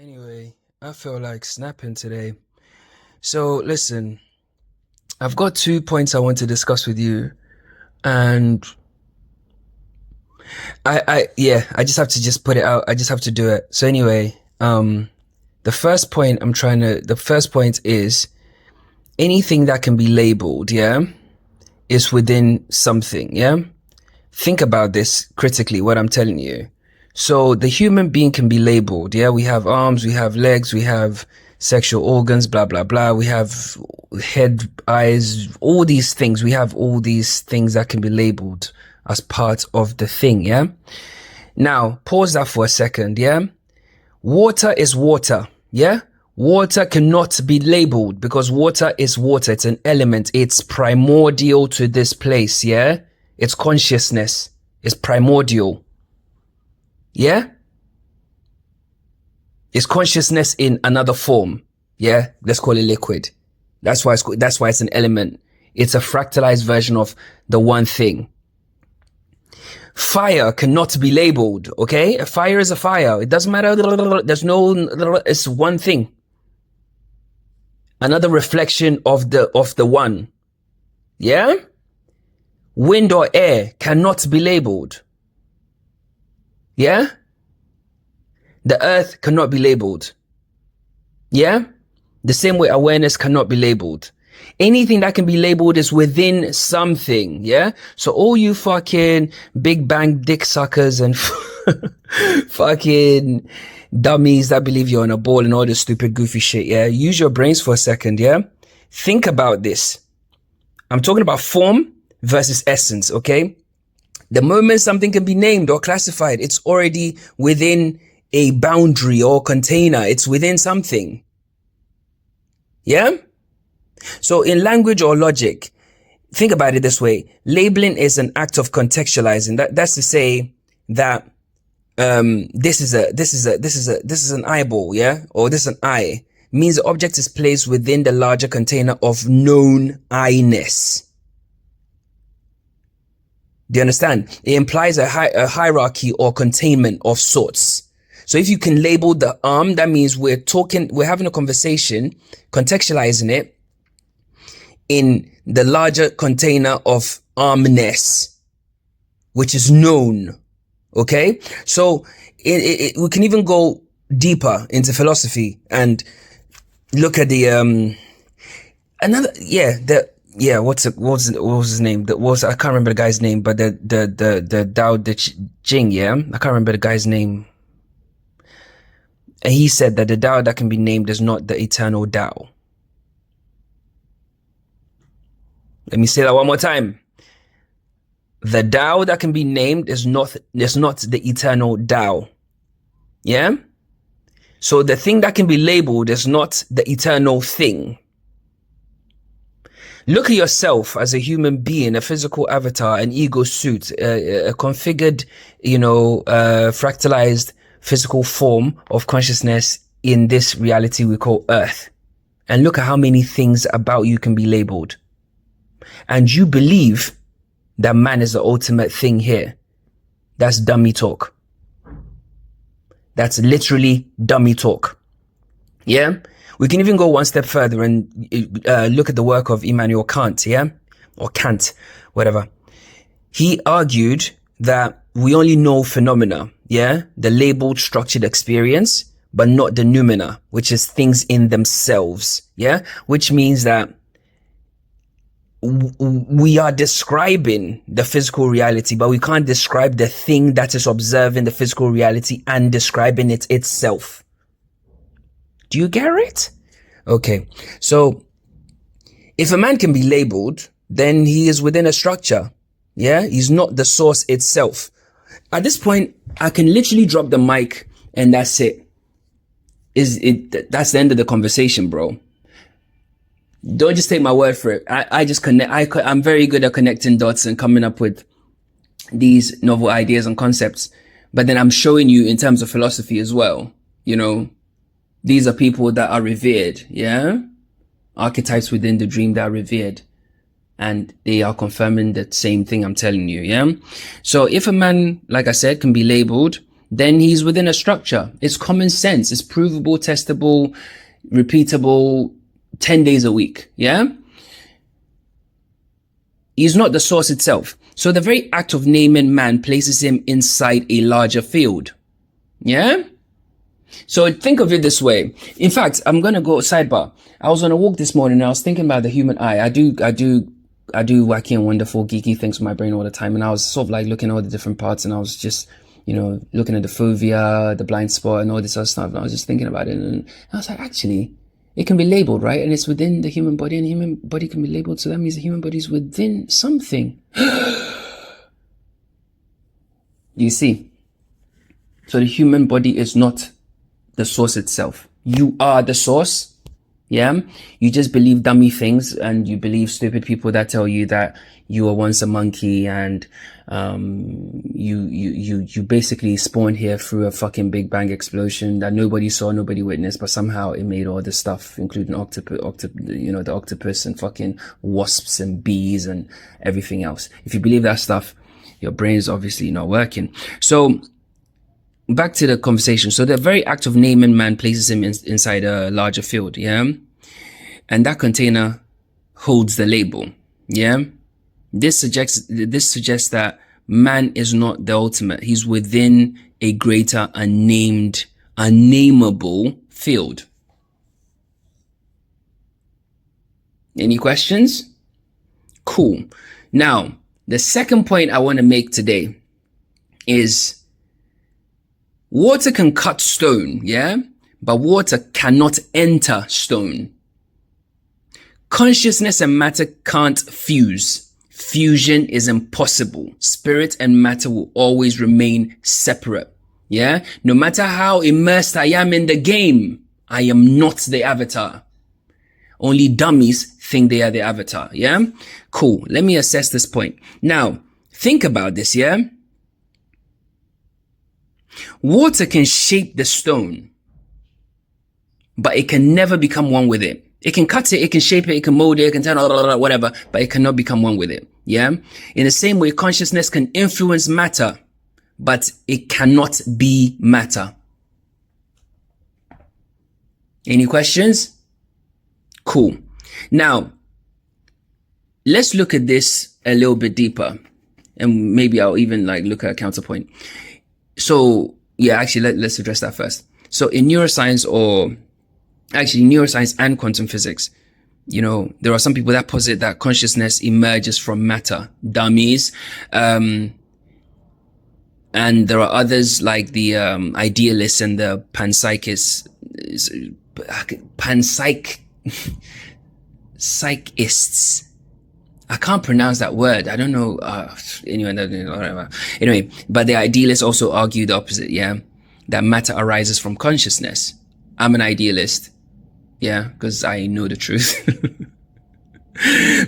Anyway, I feel like snapping today. So listen, I've got 2 points I want to discuss with you, and I just have to just put it out. I just have to do it. So anyway, the first point is anything that can be labeled, yeah, is within something, yeah. Think about this critically, what I'm telling you. So the human being can be labeled. Yeah, we have arms, we have legs, we have sexual organs, blah, blah, blah. We have head, eyes, all these things. We have all these things that can be labeled as part of the thing. Yeah. Now, pause that for a second. Yeah. Water is water. Yeah. Water cannot be labeled because water is water. It's an element. It's primordial to this place. Yeah. It's consciousness. It's primordial. Yeah? It's consciousness in another form. Yeah? Let's call it liquid. That's why it's an element. It's a fractalized version of the one thing. Fire cannot be labeled, okay? A fire is a fire. It doesn't matter. It's one thing. Another reflection of the one. Yeah? Wind or air cannot be labeled. Yeah? The earth cannot be labeled. Yeah? The same way awareness cannot be labeled. Anything that can be labeled is within something. Yeah? So all you fucking big bang dick suckers and fucking dummies that believe you're on a ball and all this stupid goofy shit. Yeah? Use your brains for a second. Yeah? Think about this. I'm talking about form versus essence. Okay? The moment something can be named or classified, it's already within a boundary or container. It's within something. Yeah? So in language or logic, think about it this way. Labeling is an act of contextualizing. That's to say that this is an eyeball, yeah? Or this is an eye. Means the object is placed within the larger container of known I-ness. Do you understand? It implies a hierarchy or containment of sorts. So if you can label the arm, that means we're having a conversation, contextualizing it in the larger container of armness, which is known. Okay? So we can even go deeper into philosophy and look at what was his name? I can't remember the guy's name, but the Tao Te Ching, yeah? I can't remember the guy's name. And he said that the Tao that can be named is not the eternal Tao. Let me say that one more time. The Tao that can be named is not the eternal Tao. Yeah? So the thing that can be labeled is not the eternal thing. Look at yourself as a human being, a physical avatar, an ego suit, a configured, fractalized physical form of consciousness in this reality we call Earth. And look at how many things about you can be labeled. And you believe that man is the ultimate thing here. That's dummy talk. That's literally dummy talk. Yeah? We can even go one step further and look at the work of Immanuel Kant, yeah? Or Kant, whatever. He argued that we only know phenomena, yeah? The labeled structured experience, but not the noumena, which is things in themselves, yeah? Which means that we are describing the physical reality, but we can't describe the thing that is observing the physical reality and describing it itself. Do you get it? Okay. So if a man can be labeled, then he is within a structure. Yeah. He's not the source itself. At this point, I can literally drop the mic and that's it. That's the end of the conversation, bro. Don't just take my word for it. I just connect. I'm very good at connecting dots and coming up with these novel ideas and concepts. But then I'm showing you in terms of philosophy as well, These are people that are revered, yeah? Archetypes within the dream that are revered. And they are confirming the same thing I'm telling you, yeah? So if a man, like I said, can be labeled, then he's within a structure. It's common sense. It's provable, testable, repeatable, 10 days a week. Yeah. He's not the source itself. So the very act of naming man places him inside a larger field. Yeah. So think of it this way. In fact, I'm going to go sidebar. I was on a walk this morning and I was thinking about the human eye. I do wacky and wonderful geeky things with my brain all the time. And I was sort of like looking at all the different parts, and I was just, looking at the fovea, the blind spot and all this other stuff. And I was just thinking about it. And I was like, actually, it can be labeled, right? And it's within the human body, and the human body can be labeled. So that means the human body is within something. You see? So the human body is not the source itself. You are the source. Yeah. You just believe dummy things, and you believe stupid people that tell you that you were once a monkey, and you basically spawned here through a fucking Big Bang explosion that nobody saw, nobody witnessed, but somehow it made all this stuff, including the octopus and fucking wasps and bees and everything else. If you believe that stuff, your brain is obviously not working. So back to the conversation. So the very act of naming man places him inside a larger field. Yeah. And that container holds the label. Yeah. This suggests that man is not the ultimate. He's within a greater unnameable field. Any questions? Cool. Now, the second point I want to make today is water can cut stone, yeah? But water cannot enter stone. Consciousness and matter can't fuse. Fusion is impossible. Spirit and matter will always remain separate. Yeah? No matter how immersed I am in the game, I am not the avatar. Only dummies think they are the avatar. Yeah? Cool. Let me assess this point. Now, think about this, yeah? Water can shape the stone, but it can never become one with it. It can cut it, it can shape it, it can mold it, it can turn whatever, but it cannot become one with it. Yeah. In the same way, consciousness can influence matter, but it cannot be matter. Any questions? Cool. Now, let's look at this a little bit deeper, and maybe I'll even look at a counterpoint. So yeah, actually, let's address that first. So in neuroscience and quantum physics, there are some people that posit that consciousness emerges from matter, dummies. And there are others like the idealists and the psychists. I can't pronounce that word. I don't know. Anyway, but the idealists also argue the opposite. Yeah. That matter arises from consciousness. I'm an idealist. Yeah. Because I know the truth.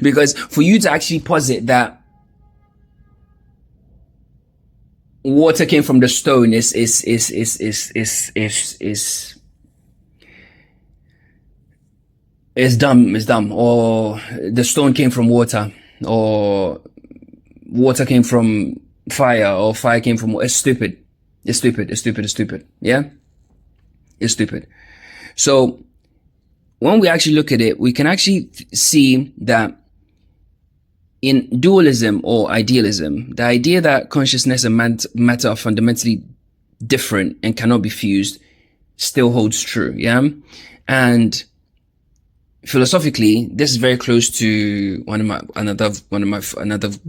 Because for you to actually posit that water came from the stone is dumb, or the stone came from water, or water came from fire, or fire came from water. It's stupid. Yeah? It's stupid. So when we actually look at it, we can actually see that in dualism or idealism, the idea that consciousness and matter are fundamentally different and cannot be fused still holds true. Yeah? And philosophically, this is very close to another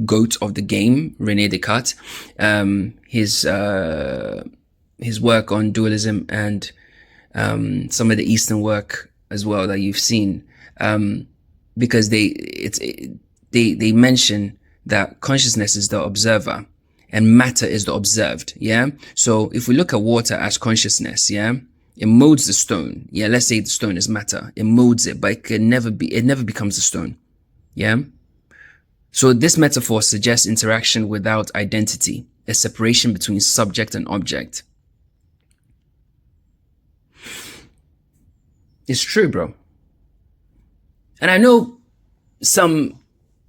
goat of the game, René Descartes. His work on dualism and some of the Eastern work as well that you've seen, because they mention that consciousness is the observer and matter is the observed. Yeah. So if we look at water as consciousness, yeah, it molds the stone. Yeah. Let's say the stone is matter. It molds it, but it never becomes a stone. Yeah. So this metaphor suggests interaction without identity, a separation between subject and object. It's true, bro. And I know some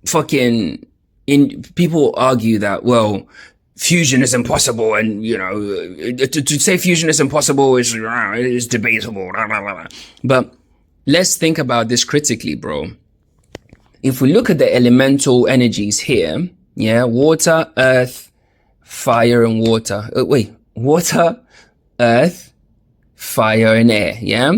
people argue that, well, fusion is impossible, and to say fusion is impossible is debatable. Blah, blah, blah. But let's think about this critically, bro. If we look at the elemental energies here, yeah, water, earth, fire, and water. Water, earth, fire, and air, yeah?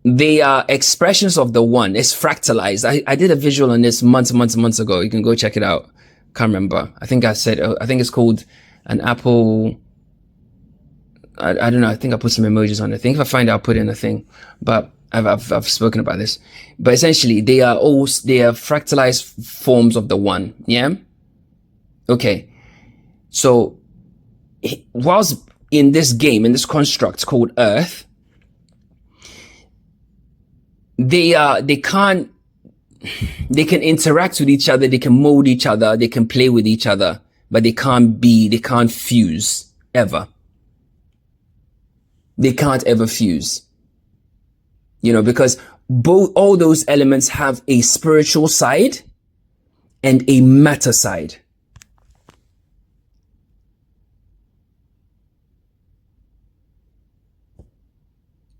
They are expressions of the one. It's fractalized. I did a visual on this months ago. You can go check it out. Can't remember. I think it's called an apple. I don't know. I think I put some emojis on it. I think if I find it, I'll put in a thing. But I've spoken about this. But essentially, they are fractalized forms of the one. Yeah. Okay. So, whilst in this game, in this construct called Earth, they can interact with each other, they can mold each other, they can play with each other, but they can't fuse ever. They can't ever fuse. Because all those elements have a spiritual side and a matter side.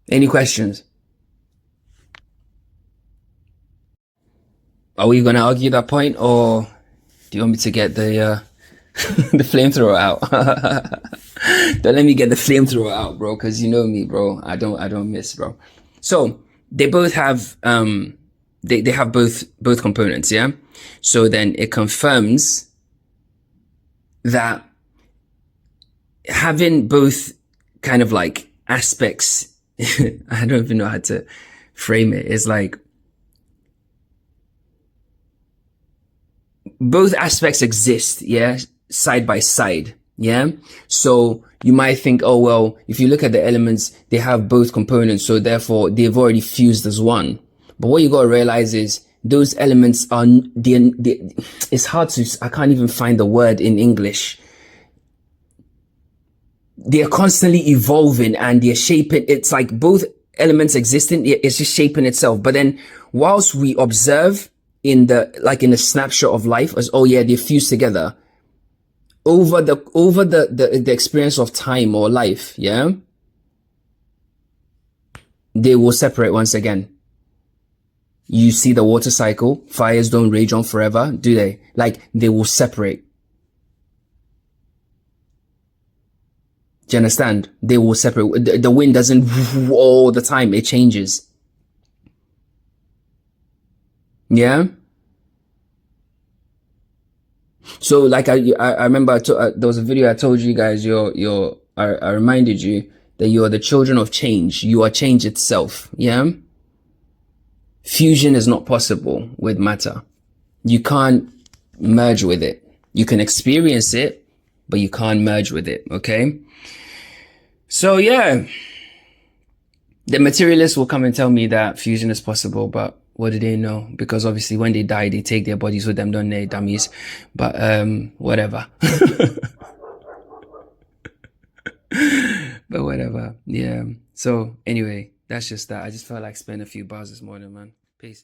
Any questions? Are we going to argue that point, or do you want me to get the the flamethrower out? Don't let me get the flamethrower out, bro, because you know me, bro. I don't miss, bro. So they both have they have both components, yeah. So then it confirms that having both kind of like aspects, I don't even know how to frame it. It's like both aspects exist, yeah, side by side, yeah. So you might think, oh well, if you look at the elements, they have both components, so therefore they've already fused as one. But what you gotta realize is those elements are it's hard to, I can't even find the word in English. They are constantly evolving and they're shaping. It's like both elements existing, it's just shaping itself. But then whilst we observe in the snapshot of life as, oh yeah, they fuse together, over the experience of time or life, yeah, they will separate once again. You see the water cycle, fires don't rage on forever, do they? Like, they will separate. Do you understand? They will separate. The wind doesn't all the time, it changes. Yeah. So like I remember there was a video I told you guys, I reminded you that you are the children of change. You are change itself. Yeah. Fusion is not possible with matter. You can't merge with it. You can experience it, but you can't merge with it. Okay. So yeah, the materialists will come and tell me that fusion is possible, but what do they know? Because obviously when they die, they take their bodies with them, don't they, dummies? But whatever. But whatever. Yeah. So anyway, that's just that. I just felt like spending a few bars this morning, man. Peace.